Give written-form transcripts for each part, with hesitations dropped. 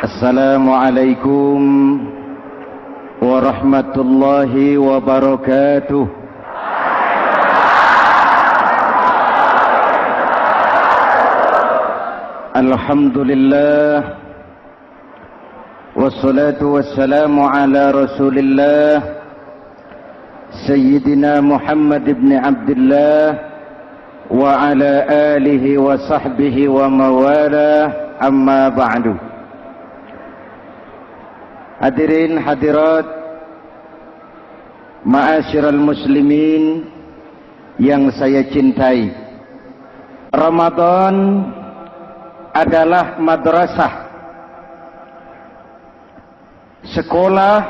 Assalamualaikum warahmatullahi wabarakatuh. Alhamdulillah wassalatu wassalamu ala Rasulillah Sayyidina Muhammad ibn Abdullah wa ala alihi wa sahbihi wa mawala, amma ba'du. Hadirin hadirat ma'asyiral muslimin yang saya cintai, Ramadan adalah madrasah, sekolah,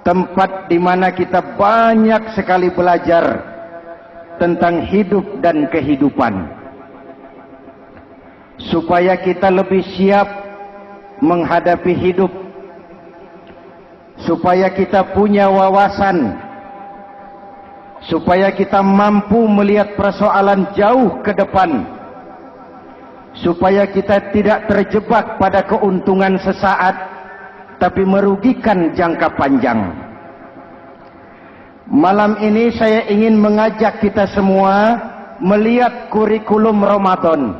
tempat di mana kita banyak sekali belajar tentang hidup dan kehidupan, supaya kita lebih siap menghadapi hidup, supaya kita punya wawasan, supaya kita mampu melihat persoalan jauh ke depan, supaya kita tidak terjebak pada keuntungan sesaat tapi merugikan jangka panjang. Malam ini saya ingin mengajak kita semua melihat kurikulum Ramadan.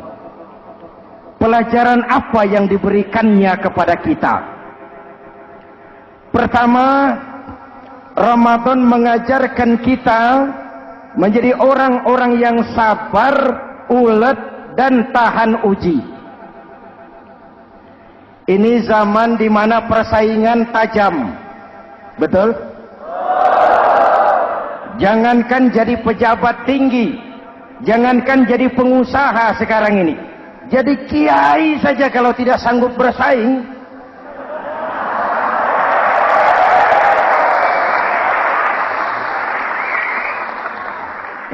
Pelajaran apa yang diberikannya kepada kita? Pertama, Ramadan mengajarkan kita menjadi orang-orang yang sabar, ulet, dan tahan uji. Ini zaman di mana persaingan tajam. Betul? Jangankan jadi pejabat tinggi, jangankan jadi pengusaha sekarang ini, jadi kiai saja kalau tidak sanggup bersaing,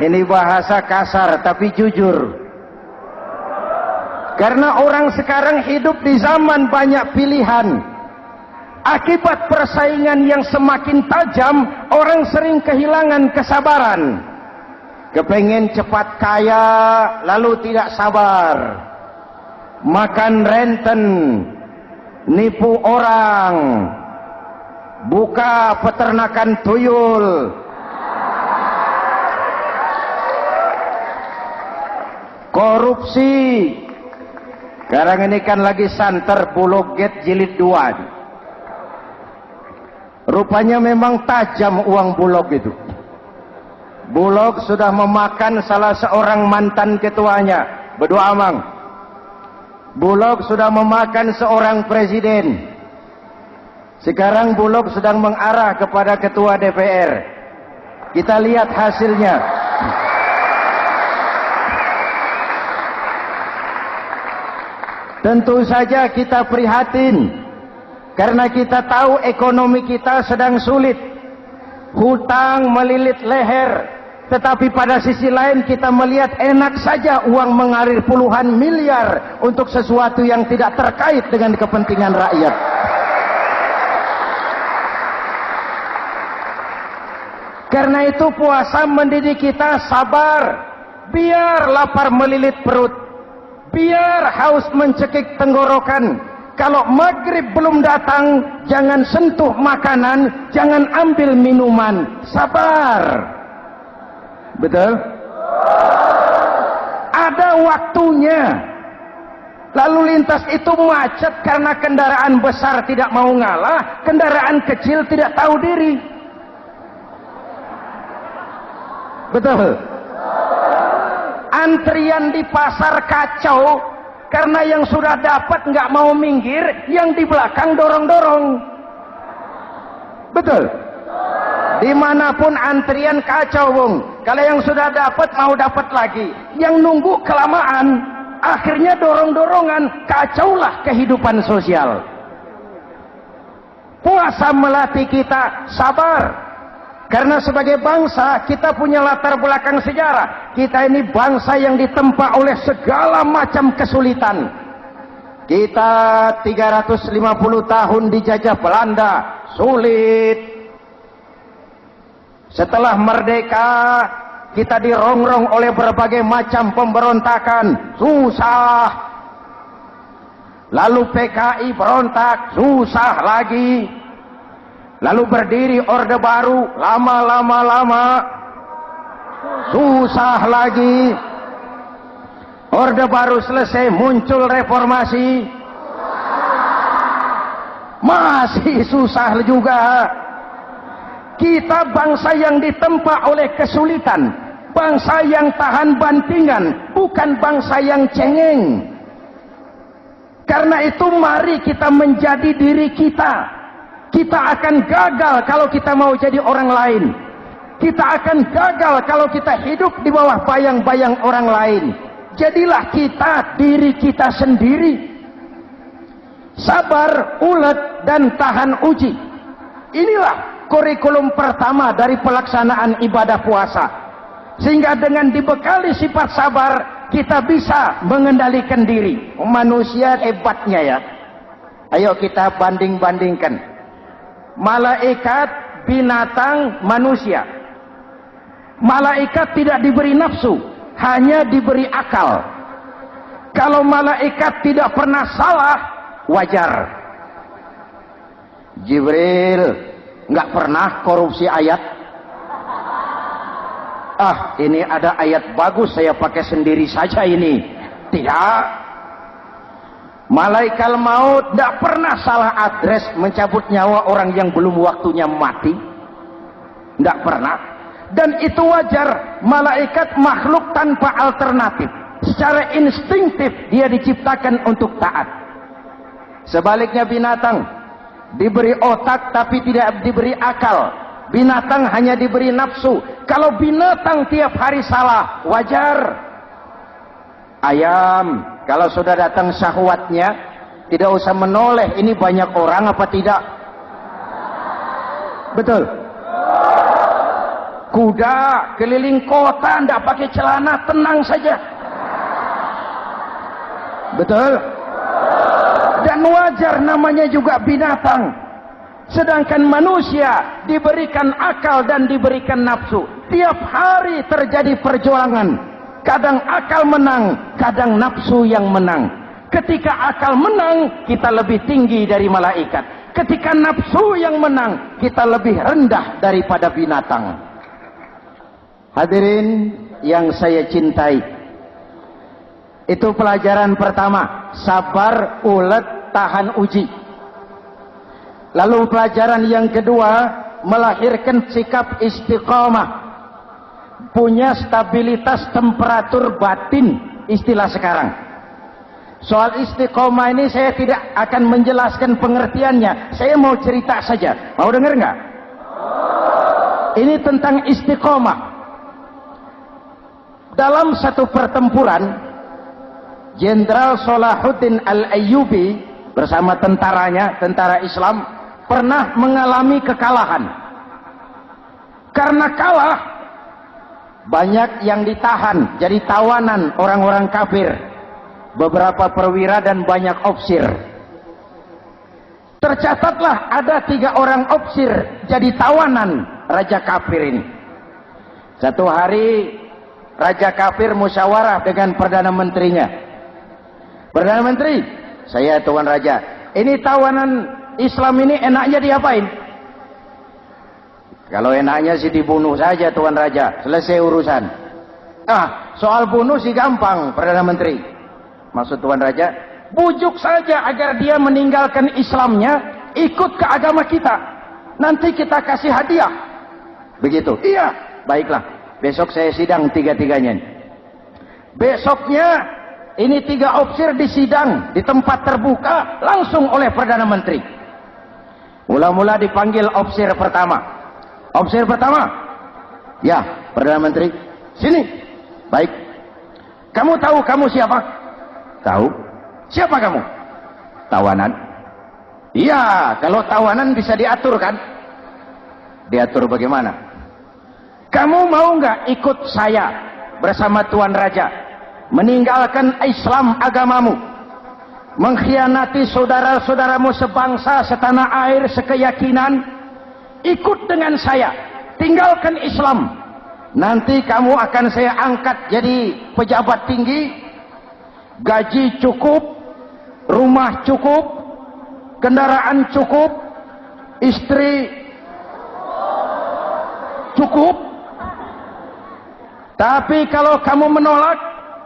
ini bahasa kasar tapi jujur. Karena orang sekarang hidup di zaman banyak pilihan. Akibat persaingan yang semakin tajam, orang sering kehilangan kesabaran. Kepengen cepat kaya, lalu tidak sabar. Makan renten, nipu orang, buka peternakan tuyul, korupsi. Sekarang ini kan lagi santer Bulog Gate jilid 2. Rupanya memang tajam uang Bulog itu. Bulog sudah memakan salah seorang mantan ketuanya, berdua amang. Bulog sudah memakan seorang presiden. Sekarang Bulog sedang mengarah kepada ketua DPR. Kita lihat hasilnya. Tentu saja kita prihatin, karena kita tahu ekonomi kita sedang sulit. Hutang melilit leher. Tetapi pada sisi lain kita melihat enak saja uang mengalir puluhan miliar untuk sesuatu yang tidak terkait dengan kepentingan rakyat. Karena itu puasa mendidik kita sabar. Biar lapar melilit perut, biar haus mencekik tenggorokan. Kalau maghrib belum datang, jangan sentuh makanan, jangan ambil minuman. Sabar. Betul? Ada waktunya. Lalu lintas itu macet karena kendaraan besar tidak mau ngalah, kendaraan kecil tidak tahu diri. Betul? Antrian di pasar kacau karena yang sudah dapat nggak mau minggir, yang di belakang dorong-dorong. Betul? Dimanapun antrian kacau, Bung. Kalau yang sudah dapat mau dapat lagi, yang nunggu kelamaan, akhirnya dorong-dorongan, kacaulah kehidupan sosial. Puasa melatih kita sabar. Karena sebagai bangsa kita punya latar belakang sejarah. Kita ini bangsa yang ditempa oleh segala macam kesulitan. Kita 350 tahun dijajah Belanda, sulit. Setelah merdeka, kita dirongrong oleh berbagai macam pemberontakan, susah. Lalu PKI berontak, susah lagi. Lalu berdiri Orde Baru, lama-lama susah lagi. Orde Baru selesai, muncul reformasi, masih susah juga. Kita bangsa yang ditempa oleh kesulitan, bangsa yang tahan bantingan, bukan bangsa yang cengeng. Karena itu mari kita menjadi diri kita. Kita akan gagal kalau kita mau jadi orang lain. Kita akan gagal kalau kita hidup di bawah bayang-bayang orang lain. Jadilah kita diri kita sendiri. Sabar, ulet, dan tahan uji. Inilah kurikulum pertama dari pelaksanaan ibadah puasa. Sehingga dengan dibekali sifat sabar, kita bisa mengendalikan diri. Manusia hebatnya ya. Ayo kita banding-bandingkan. Malaikat, binatang, manusia. Malaikat tidak diberi nafsu, hanya diberi akal. Kalau malaikat tidak pernah salah, wajar. Jibril nggak pernah korupsi ayat. Ini ada ayat bagus, saya pakai sendiri saja ini. Tidak. Malaikat maut tidak pernah salah adres mencabut nyawa orang yang belum waktunya mati. Tidak pernah. Dan itu wajar. Malaikat makhluk tanpa alternatif. Secara instinktif dia diciptakan untuk taat. Sebaliknya binatang diberi otak tapi tidak diberi akal. Binatang hanya diberi nafsu. Kalau binatang tiap hari salah, wajar. Ayam, kalau sudah datang syahwatnya, tidak usah menoleh, ini banyak orang apa tidak? Betul. Kuda keliling kota, tidak pakai celana, tenang saja. Betul. Dan wajar, namanya juga binatang. Sedangkan manusia diberikan akal dan diberikan nafsu. Tiap hari terjadi perjuangan. Kadang akal menang, kadang nafsu yang menang. Ketika akal menang, kita lebih tinggi dari malaikat. Ketika nafsu yang menang, kita lebih rendah daripada binatang. Hadirin yang saya cintai, itu pelajaran pertama, sabar, ulet, tahan uji. Lalu pelajaran yang kedua, melahirkan sikap istiqamah, punya stabilitas temperatur batin, istilah sekarang. Soal istiqamah ini saya tidak akan menjelaskan pengertiannya, saya mau cerita saja. Mau dengar nggak? Ini tentang istiqamah. Dalam satu pertempuran, Jenderal Salahuddin Al-Ayyubi bersama tentaranya, tentara Islam, pernah mengalami kekalahan. Karena kalah, banyak yang ditahan jadi tawanan orang-orang kafir, beberapa perwira dan banyak ofsir. Tercatatlah ada 3 orang ofsir jadi tawanan raja kafir ini. Satu hari raja kafir musyawarah dengan perdana menterinya. Perdana menteri, saya tuan raja, ini tawanan Islam ini enaknya diapain? Kalau enaknya sih dibunuh saja tuan raja, selesai urusan. Soal bunuh sih gampang, Perdana Menteri. Maksud tuan raja, bujuk saja agar dia meninggalkan Islamnya, ikut ke agama kita. Nanti kita kasih hadiah. Begitu. Iya, baiklah. Besok saya sidang 3-3-nya. Besoknya ini 3 ofsir disidang di tempat terbuka langsung oleh Perdana Menteri. Mula-mula dipanggil ofsir pertama. Ofsir pertama, ya Perdana Menteri, sini. Baik. Kamu tahu kamu siapa? Tahu. Siapa kamu? Tawanan. Iya, kalau tawanan bisa diatur kan? Diatur bagaimana? Kamu mau nggak ikut saya bersama Tuan Raja meninggalkan Islam agamamu, mengkhianati saudara-saudaramu sebangsa, setanah air, sekeyakinan? Ikut dengan saya, tinggalkan Islam. Nanti kamu akan saya angkat jadi pejabat tinggi, gaji cukup, rumah cukup, kendaraan cukup, istri cukup. Tapi kalau kamu menolak,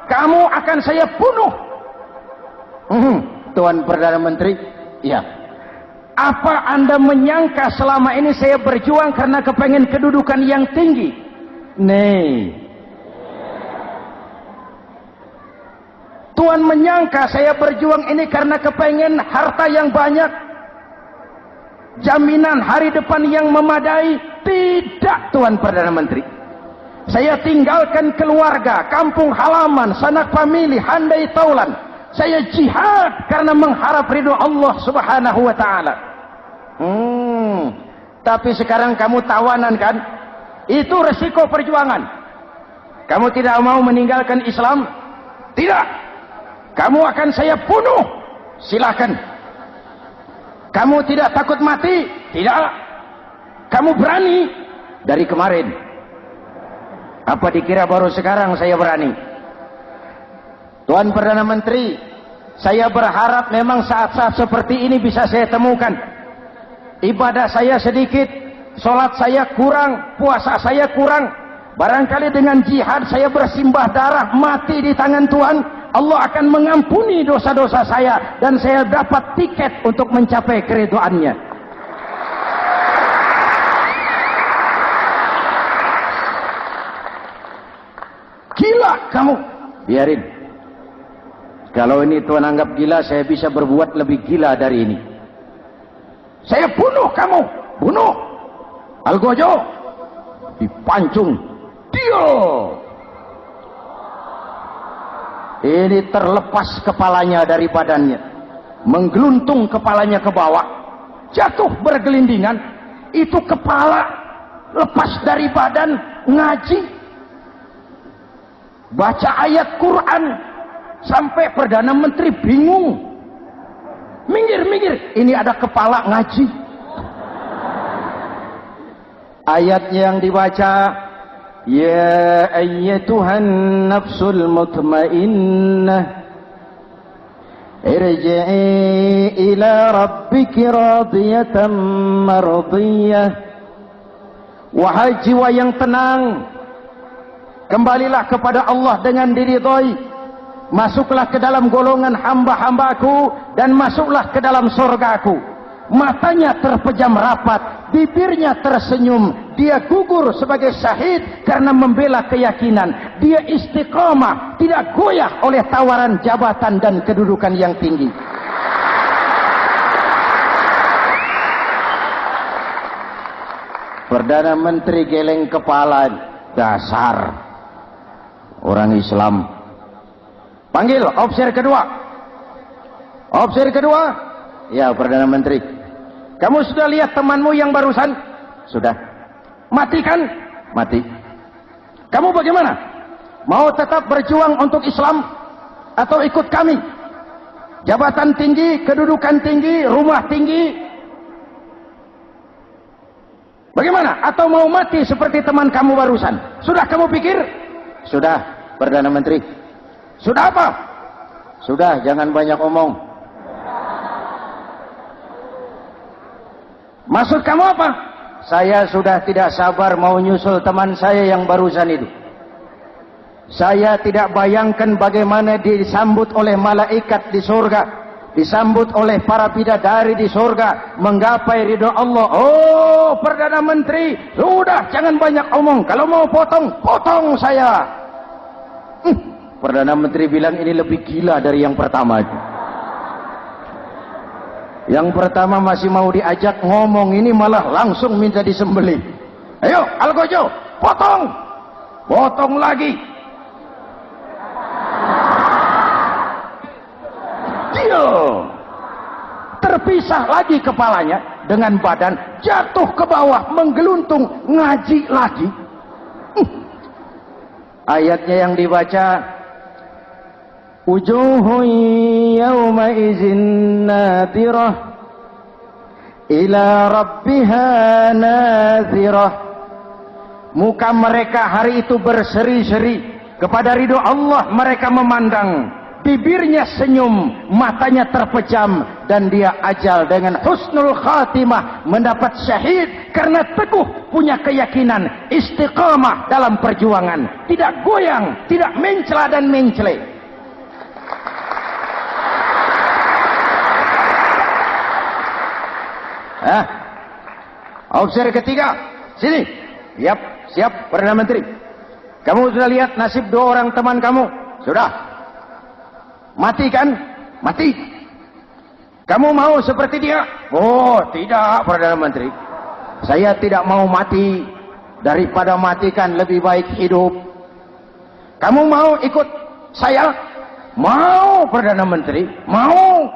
kamu akan saya bunuh. Tuan Perdana Menteri, ya. Apa Anda menyangka selama ini saya berjuang karena kepengen kedudukan yang tinggi? Nih. Tuan menyangka saya berjuang ini karena kepengen harta yang banyak, jaminan hari depan yang memadai? Tidak, Tuan Perdana Menteri. Saya tinggalkan keluarga, kampung halaman, sanak famili, handai taulan. Saya jihad karena mengharap ridho Allah Subhanahu wa ta'ala. Tapi sekarang kamu tawanan kan? Itu resiko perjuangan. Kamu tidak mau meninggalkan Islam? Tidak. Kamu akan saya bunuh. Silakan. Kamu tidak takut mati? Tidak. Kamu berani? Dari kemarin. Apa dikira baru sekarang saya berani? Tuan Perdana Menteri, saya berharap memang saat-saat seperti ini bisa saya temukan. Ibadah saya sedikit, sholat saya kurang, puasa saya kurang. Barangkali dengan jihad saya bersimbah darah, mati di tangan Tuhan, Allah akan mengampuni dosa-dosa saya dan saya dapat tiket untuk mencapai keridhoannya. Gila kamu. Biarin. Kalau ini Tuhan anggap gila, saya bisa berbuat lebih gila dari ini. Saya bunuh kamu. Bunuh. Algojo. Dipancung. Dio. Ini terlepas kepalanya dari badannya. Menggeluntung kepalanya ke bawah. Jatuh bergelindingan. Itu kepala lepas dari badan. Ngaji. Baca ayat Quran. Sampai Perdana Menteri bingung. Minggir. Ini ada kepala ngaji. Ayatnya yang dibaca, ya ayyatuhan nafsul mutmainnah, irji'i ila rabbiki radiyatan mardiyah. Wahai jiwa yang tenang, kembalilah kepada Allah dengan diridhoi. Masuklah ke dalam golongan hamba-hambaku dan masuklah ke dalam surgaku. Matanya terpejam rapat, bibirnya tersenyum. Dia gugur sebagai syahid karena membela keyakinan. Dia istiqamah, tidak goyah oleh tawaran jabatan dan kedudukan yang tinggi. Perdana Menteri geleng kepala. Dasar orang Islam. Panggil officer kedua. Officer kedua. Ya, Perdana Menteri. Kamu sudah lihat temanmu yang barusan? Sudah. Mati kan? Mati. Kamu bagaimana? Mau tetap berjuang untuk Islam atau ikut kami? Jabatan tinggi, kedudukan tinggi, rumah tinggi. Bagaimana? Atau mau mati seperti teman kamu barusan? Sudah kamu pikir? Sudah, Perdana Menteri. Sudah apa? Sudah, jangan banyak omong. Maksud kamu apa? Saya sudah tidak sabar mau nyusul teman saya yang barusan itu. Saya tidak bayangkan bagaimana dia disambut oleh malaikat di surga, disambut oleh para bidadari di surga, menggapai ridho Allah. Oh, Perdana Menteri, sudah jangan banyak omong. Kalau mau potong, potong saya. Perdana Menteri bilang ini lebih gila dari yang pertama. Yang pertama masih mau diajak ngomong, ini malah langsung minta disembelih. Ayo, Algojo, potong. Potong lagi. Dia terpisah lagi kepalanya dengan badan, jatuh ke bawah, menggeluntung, ngaji lagi. Ayatnya yang dibaca, wujuhun yawma izin nadirah ila rabbiha nazirah. Muka mereka hari itu berseri-seri kepada ridho Allah. Mereka memandang bibirnya senyum, matanya terpejam, dan dia ajal dengan husnul khatimah, mendapat syahid karena teguh punya keyakinan, istiqamah dalam perjuangan, tidak goyang, tidak mencela dan mencele. Opsi ketiga, sini. Yap, siap Perdana Menteri. Kamu sudah lihat nasib dua orang teman kamu? Sudah. Mati kan? Mati. Kamu mau seperti dia? Oh, tidak Perdana Menteri. Saya tidak mau mati. Daripada matikan lebih baik hidup. Kamu mau ikut saya? Mau Perdana Menteri? Mau.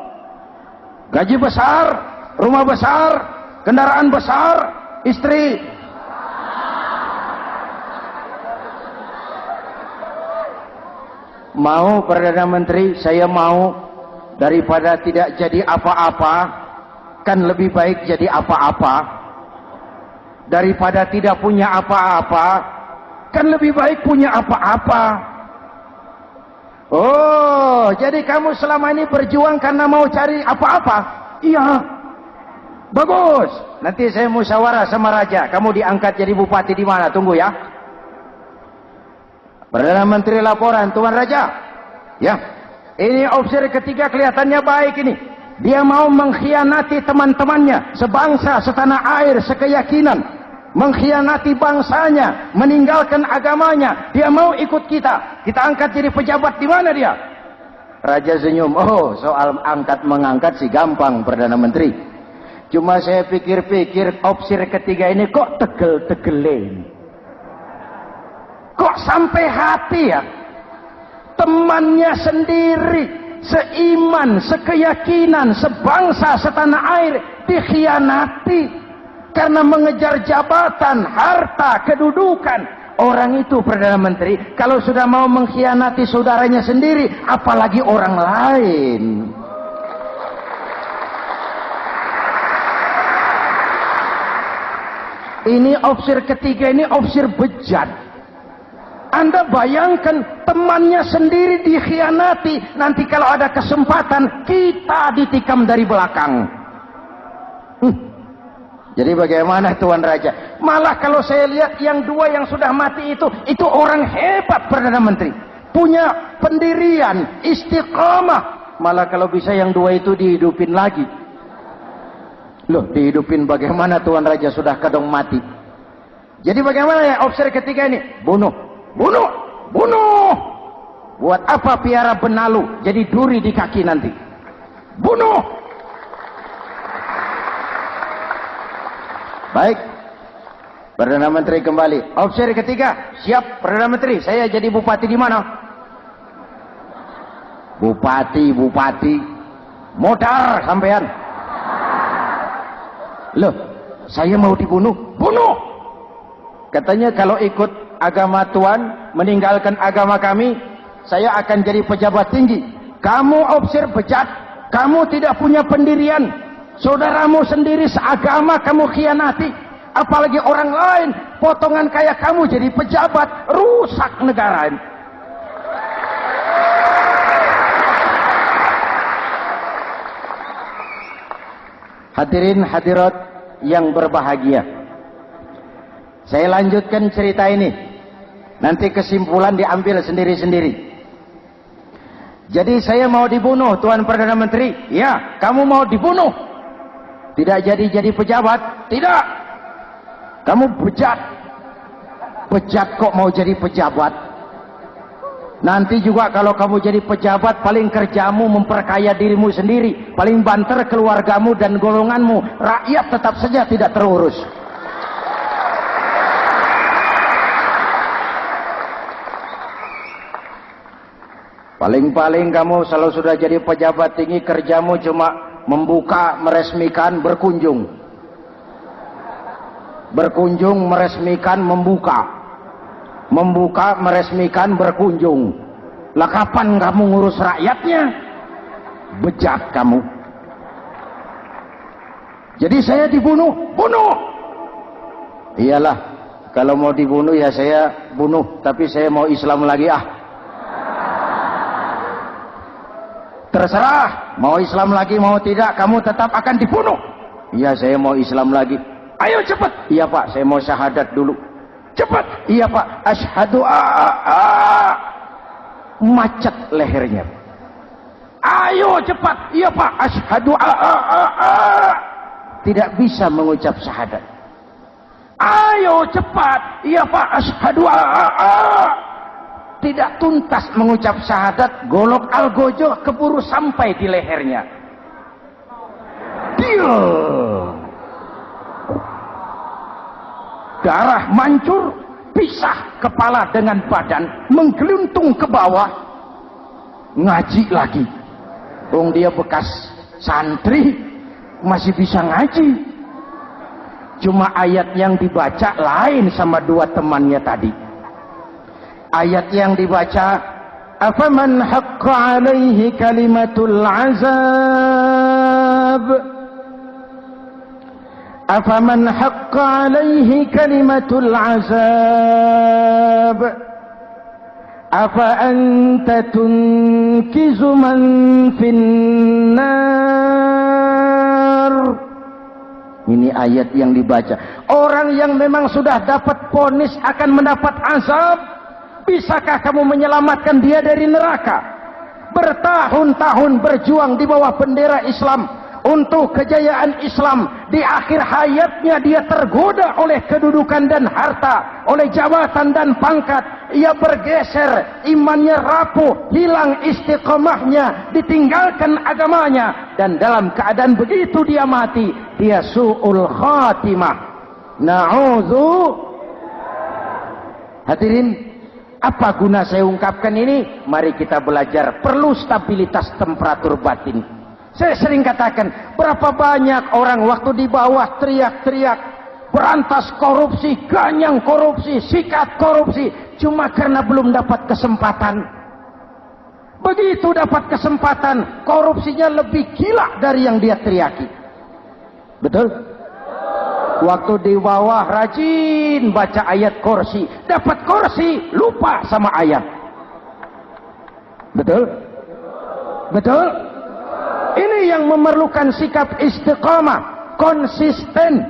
Gaji besar, rumah besar, kendaraan besar, istri. Mau Perdana Menteri, saya mau. Daripada tidak jadi apa-apa, kan lebih baik jadi apa-apa. Daripada tidak punya apa-apa, kan lebih baik punya apa-apa. Oh, jadi kamu selama ini berjuang karena mau cari apa-apa? Iya. Bagus. Nanti saya musyawarah sama raja. Kamu diangkat jadi bupati di mana? Tunggu ya. Perdana Menteri laporan, Tuan Raja. Ya. Ini opsi ketiga kelihatannya baik ini. Dia mau mengkhianati teman-temannya, sebangsa, setanah air, sekeyakinan. Mengkhianati bangsanya, meninggalkan agamanya. Dia mau ikut kita. Kita angkat jadi pejabat di mana dia? Raja senyum. Oh, soal angkat mengangkat sih gampang Perdana Menteri. Cuma saya pikir-pikir opsi ketiga ini kok tegel-tegelin. Kok sampai hati ya? Temannya sendiri, seiman, sekeyakinan, sebangsa, setanah air dikhianati karena mengejar jabatan, harta, kedudukan. Orang itu Perdana Menteri kalau sudah mau mengkhianati saudaranya sendiri, apalagi orang lain. Ini opsi ketiga, ini opsi bejat. Anda bayangkan temannya sendiri dikhianati. Nanti kalau ada kesempatan kita ditikam dari belakang. Jadi bagaimana Tuan Raja? Malah kalau saya lihat yang dua yang sudah mati itu orang hebat Perdana Menteri. Punya pendirian, istiqamah. Malah kalau bisa yang dua itu dihidupin lagi. Loh, dihidupin bagaimana Tuan Raja sudah kadang mati. Jadi bagaimana ya opsi ketiga ini? Bunuh. Bunuh, bunuh. Buat apa piara benalu jadi duri di kaki nanti? Bunuh. Baik, Perdana Menteri kembali. Opsi ketiga, siap Perdana Menteri. Saya jadi bupati di mana? Bupati, modar sampean. Loh, saya mau dibunuh. Bunuh. Katanya kalau ikut agama Tuhan, meninggalkan agama kami, saya akan jadi pejabat tinggi. Kamu opsi bejat, kamu tidak punya pendirian, saudaramu sendiri seagama kamu khianati, apalagi orang lain, potongan kayak kamu jadi pejabat, rusak negara ini. Hadirin hadirat yang berbahagia, saya lanjutkan cerita ini. Nanti kesimpulan diambil sendiri-sendiri. Jadi saya mau dibunuh Tuan Perdana Menteri. Ya, kamu mau dibunuh. Tidak jadi pejabat. Tidak. Kamu bejat. Bejat kok mau jadi pejabat. Nanti juga kalau kamu jadi pejabat, paling kerjamu memperkaya dirimu sendiri. Paling banter keluargamu dan golonganmu. Rakyat tetap saja tidak terurus. Paling-paling kamu kalau sudah jadi pejabat tinggi, kerjamu cuma membuka, meresmikan, berkunjung. Berkunjung, meresmikan, membuka. Membuka, meresmikan, berkunjung. Lah kapan kamu ngurus rakyatnya? Bejat kamu. Jadi saya dibunuh, bunuh. Iyalah, kalau mau dibunuh ya saya bunuh, tapi saya mau Islam lagi ah. Terserah, mau Islam lagi mau tidak, kamu tetap akan dibunuh. Iya, saya mau Islam lagi. Ayo cepat. Iya Pak, saya mau syahadat dulu. Cepat. Iya Pak, asyhadu macet lehernya. Ayo cepat. Iya Pak, asyhadu tidak bisa mengucap syahadat. Ayo cepat. Iya Pak, asyhadu tidak tuntas mengucap syahadat, golok algojo keburu sampai di lehernya. Darah mancur, pisah kepala dengan badan, menggeluntung ke bawah. Ngaji lagi. Dia bekas santri, masih bisa ngaji. Cuma ayat yang dibaca lain sama dua temannya tadi. Ayat yang dibaca, afaman haqqa alaihi kalimatul azab, afaman haqqa alaihi kalimatul azab, afa anta tunkizu man finnar. Ini ayat yang dibaca. Orang yang memang sudah dapat vonis akan mendapat azab, bisakah kamu menyelamatkan dia dari neraka? Bertahun-tahun berjuang di bawah bendera Islam untuk kejayaan Islam. Di akhir hayatnya dia tergoda oleh kedudukan dan harta, oleh jabatan dan pangkat. Ia bergeser, imannya rapuh, hilang istiqomahnya, ditinggalkan agamanya, dan dalam keadaan begitu dia mati. Dia su'ul khatimah. Na'udzu. Hadirin, apa guna saya ungkapkan ini? Mari kita belajar. Perlu stabilitas temperatur batin. Saya sering katakan, berapa banyak orang waktu di bawah teriak-teriak, berantas korupsi, ganyang korupsi, sikat korupsi, cuma karena belum dapat kesempatan. Begitu dapat kesempatan, korupsinya lebih gila dari yang dia teriaki. Betul? Waktu di bawah rajin baca ayat kursi, dapat kursi, lupa sama ayat. Betul? Betul? Ini yang memerlukan sikap istiqamah, konsisten.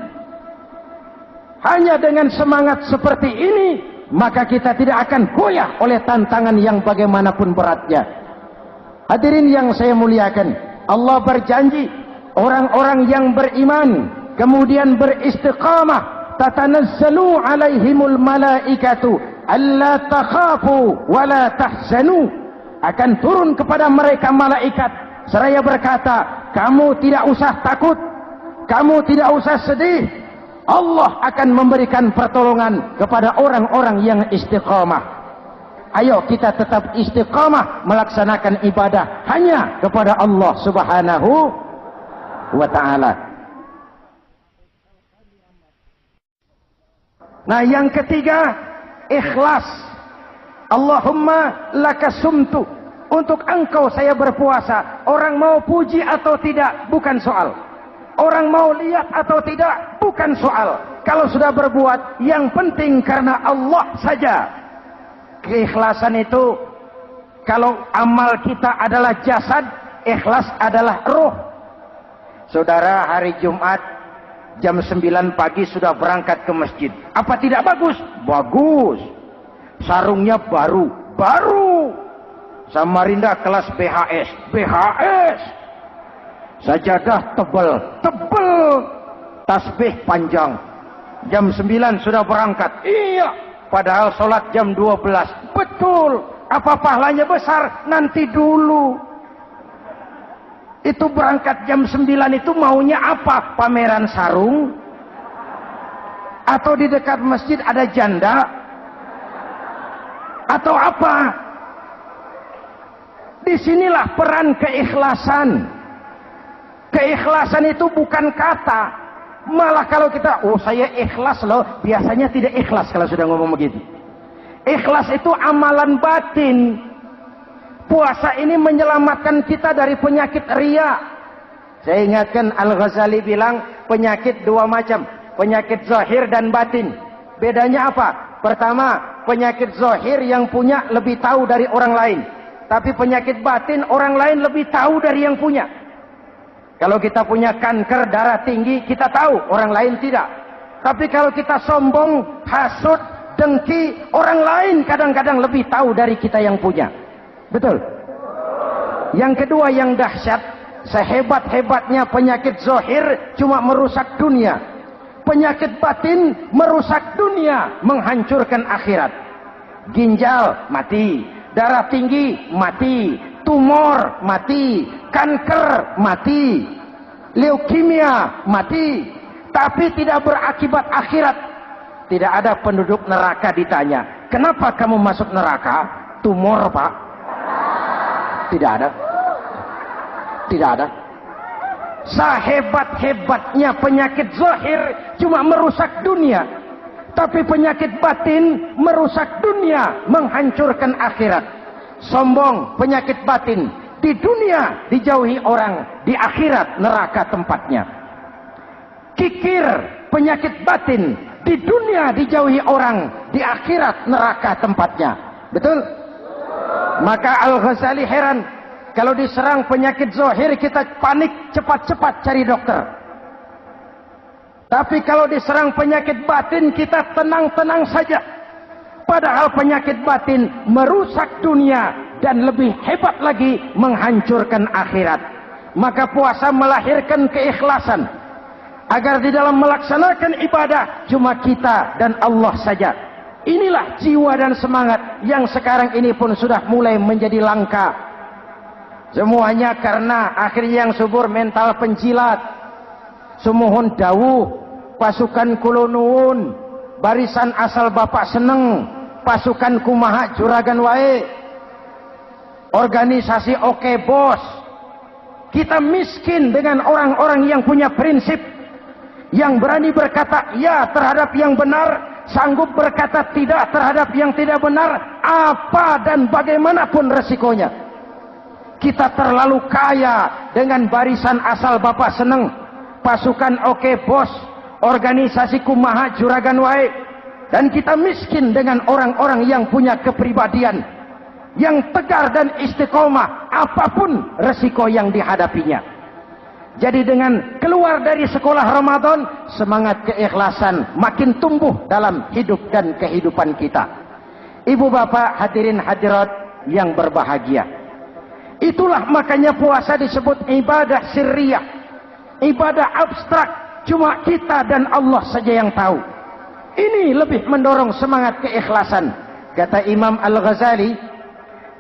Hanya dengan semangat seperti ini, maka kita tidak akan goyah oleh tantangan yang bagaimanapun beratnya. Hadirin yang saya muliakan, Allah berjanji, orang-orang yang beriman, kemudian beristiqamah, tatanazzalu alaihimul malaikatu alla takhafu wa la tahzanu. Akan turun kepada mereka malaikat, seraya berkata, kamu tidak usah takut, kamu tidak usah sedih. Allah akan memberikan pertolongan kepada orang-orang yang istiqamah. Ayo kita tetap istiqamah melaksanakan ibadah hanya kepada Allah Subhanahu wa ta'ala. Nah, yang ketiga, ikhlas. Allahumma laka sumtu. Untuk engkau saya berpuasa. Orang mau puji atau tidak bukan soal. Orang mau lihat atau tidak bukan soal. Kalau sudah berbuat, yang penting karena Allah saja. Keikhlasan itu, kalau amal kita adalah jasad, ikhlas adalah ruh. Saudara, hari Jumat jam 9 pagi sudah berangkat ke masjid. Apa tidak bagus? Bagus. Sarungnya baru. Samarinda kelas BHS. Sajadah tebal. Tasbih panjang. Jam 9 sudah berangkat. Iya. Padahal sholat jam 12. Betul. Apa pahalanya besar? Nanti dulu. Itu berangkat jam 9 itu maunya apa? Pameran sarung? Atau di dekat masjid ada janda? Atau apa? Disinilah peran keikhlasan. Keikhlasan itu bukan kata. Malah kalau kita, saya ikhlas loh, biasanya tidak ikhlas kalau sudah ngomong begitu. Ikhlas itu amalan batin. Puasa ini menyelamatkan kita dari penyakit riya. Saya ingatkan Al-Ghazali bilang penyakit dua macam, penyakit zahir dan batin. Bedanya apa? Pertama, penyakit zahir yang punya lebih tahu dari orang lain. Tapi penyakit batin orang lain lebih tahu dari yang punya. Kalau kita punya kanker darah tinggi, kita tahu, orang lain tidak. Tapi kalau kita sombong, hasut, dengki, orang lain kadang-kadang lebih tahu dari kita yang punya. Betul? Yang kedua yang dahsyat, sehebat-hebatnya penyakit zahir cuma merusak dunia. Penyakit batin merusak dunia, menghancurkan akhirat. Ginjal mati, darah tinggi mati, tumor mati, kanker mati, leukemia mati, tapi tidak berakibat akhirat. Tidak ada penduduk neraka ditanya, kenapa kamu masuk neraka? Tumor, Pak. Tidak ada. Tidak ada. Sehebat-hebatnya penyakit zahir cuma merusak dunia, tapi penyakit batin merusak dunia, menghancurkan akhirat. Sombong, penyakit batin, di dunia dijauhi orang, di akhirat neraka tempatnya. Kikir, penyakit batin, di dunia dijauhi orang, di akhirat neraka tempatnya. Betul? Maka Al-Ghazali heran, kalau diserang penyakit zahir kita panik, cepat-cepat cari dokter. Tapi kalau diserang penyakit batin kita tenang-tenang saja. Padahal penyakit batin merusak dunia dan lebih hebat lagi menghancurkan akhirat. Maka puasa melahirkan keikhlasan. Agar di dalam melaksanakan ibadah cuma kita dan Allah saja. Inilah jiwa dan semangat yang sekarang ini pun sudah mulai menjadi langka. Semuanya karena akhirnya yang subur mental penjilat. Sumuhun dawuh, pasukan kulonuun, barisan asal bapak seneng, pasukan kumaha juragan wae, organisasi oke bos. Kita miskin dengan orang-orang yang punya prinsip, yang berani berkata ya terhadap yang benar, sanggup berkata tidak terhadap yang tidak benar, apa dan bagaimanapun resikonya. Kita terlalu kaya dengan barisan asal bapak seneng, pasukan oke bos, organisasi kumaha juragan wae, dan kita miskin dengan orang-orang yang punya kepribadian, yang tegar dan istiqomah apapun resiko yang dihadapinya. Jadi dengan keluar dari sekolah Ramadan, semangat keikhlasan makin tumbuh dalam hidup dan kehidupan kita. Ibu bapak hadirin hadirat yang berbahagia, itulah makanya puasa disebut ibadah sirriyah, ibadah abstrak, cuma kita dan Allah saja yang tahu. Ini lebih mendorong semangat keikhlasan. Kata Imam Al-Ghazali,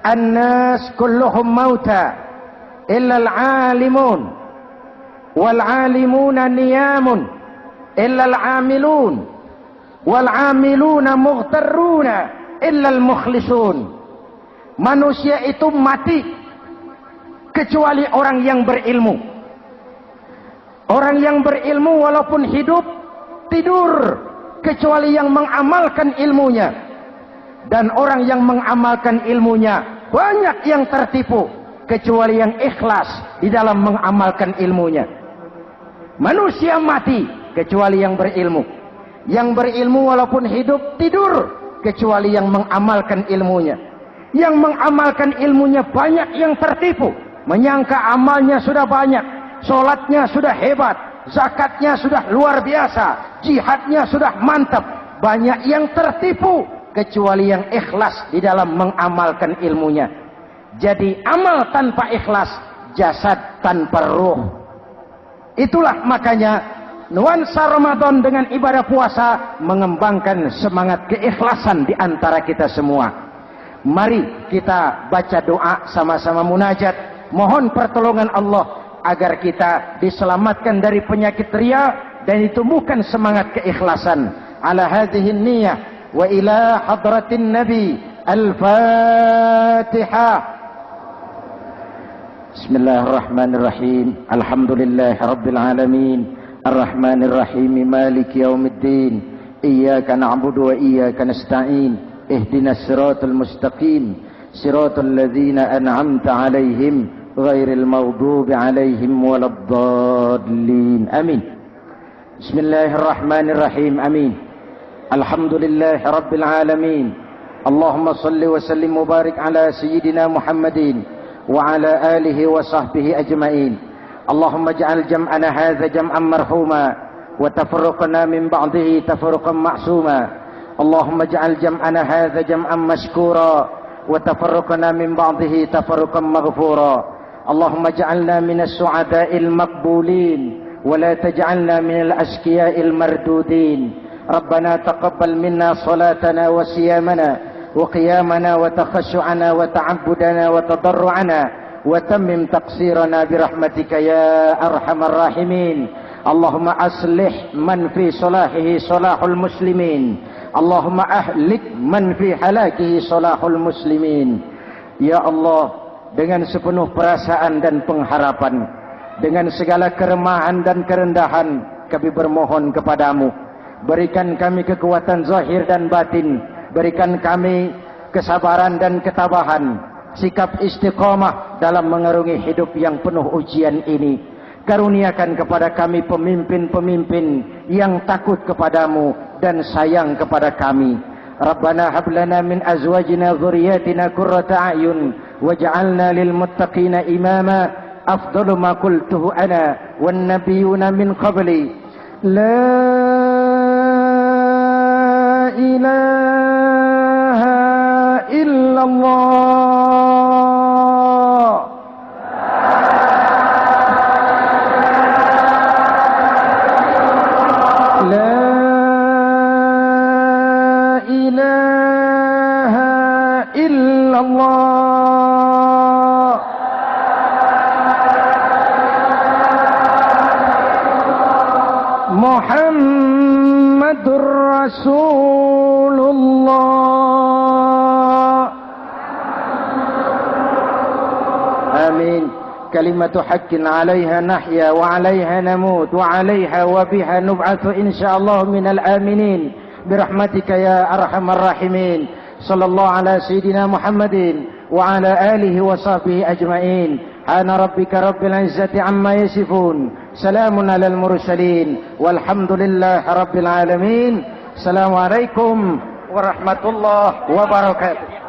"An-nas kulluhum mauta illa al-alimun wal 'alimuna niyamun illa al-'amilun wal 'amiluna mughtarruna illa al-mukhlisun." Manusia itu mati kecuali orang yang berilmu. Orang yang berilmu walaupun hidup tidur, kecuali yang mengamalkan ilmunya. Dan orang yang mengamalkan ilmunya banyak yang tertipu, kecuali yang ikhlas di dalam mengamalkan ilmunya. Manusia mati kecuali yang berilmu. Yang berilmu walaupun hidup tidur, kecuali yang mengamalkan ilmunya. Yang mengamalkan ilmunya banyak yang tertipu, menyangka amalnya sudah banyak, sholatnya sudah hebat, zakatnya sudah luar biasa, jihadnya sudah mantap. Banyak yang tertipu, kecuali yang ikhlas di dalam mengamalkan ilmunya. Jadi amal tanpa ikhlas, jasad tanpa ruh. Itulah makanya nuansa Ramadan dengan ibadah puasa mengembangkan semangat keikhlasan di antara kita semua. Mari kita baca doa sama-sama munajat, mohon pertolongan Allah agar kita diselamatkan dari penyakit riya dan ditumbuhkan semangat keikhlasan. Ala hadhihi niyyah wa ila hadratin nabi. Al-Fatihah. Bismillahirrahmanirrahim. Alhamdulillahi rabbil alamin. Ar-Rahmanir Rahim. Maliki yaumiddin. Iyyaka na'budu wa iyyaka nasta'in. Ihdinas siratal mustaqim. Siratal ladzina an'amta 'alaihim غير المغضوب عليهم ولا الضالين آمين. بسم الله الرحمن الرحيم آمين. الحمد لله رب العالمين اللهم صل وسلم وبارك على سيدنا محمد وعلى آله وصحبه أجمعين. اللهم اجعل جمعنا هذا جمعا مرحوما وتفرقنا من بعضه تفرقا معصوما. اللهم اجعل جمعنا هذا جمعا مشكورا وتفرقنا من بعضه تفرقا مغفورا. اللهم اجعلنا من السعداء المقبولين ولا تجعلنا من الأشقياء المردودين. ربنا تقبل منا صلاتنا وصيامنا وقيامنا وتخشعنا وتعبدنا وتضرعنا وتمم تقصيرنا برحمتك يا أرحم الراحمين. اللهم أصلح من في صلاحه صلاح المسلمين. اللهم أهلك من في هلاكه صلاح المسلمين. Ya Allah, dengan sepenuh perasaan dan pengharapan, dengan segala keremahan dan kerendahan, kami bermohon kepadamu, berikan kami kekuatan zahir dan batin, berikan kami kesabaran dan ketabahan, sikap istiqamah dalam mengarungi hidup yang penuh ujian ini. Karuniakan kepada kami pemimpin-pemimpin yang takut kepadamu dan sayang kepada kami. Rabbana hab lana min azwajina dzurriyyatina qurrata a'yun waj'alna lil muttaqina imama. Afdalu ma qultuhu ana wan nabiyyuna min qabli. La ilaha illallah. Muhammadur Rasulullah. Amin. Kalimatu haqqin 'alaiha nahya wa 'alaiha namut wa 'alaiha wa biha nub'atsu insyaallah minal aminin birahmatika ya arhamar rahimin. Sallallahu ala sayyidina Muhammadin wa ala alihi wa sahbihi ajma'in. Ana rabbika rabbil izzati amma yasifun. Salamun alal mursalin walhamdulillahi rabbil alamin. Assalamualaikum warahmatullahi wabarakatuh.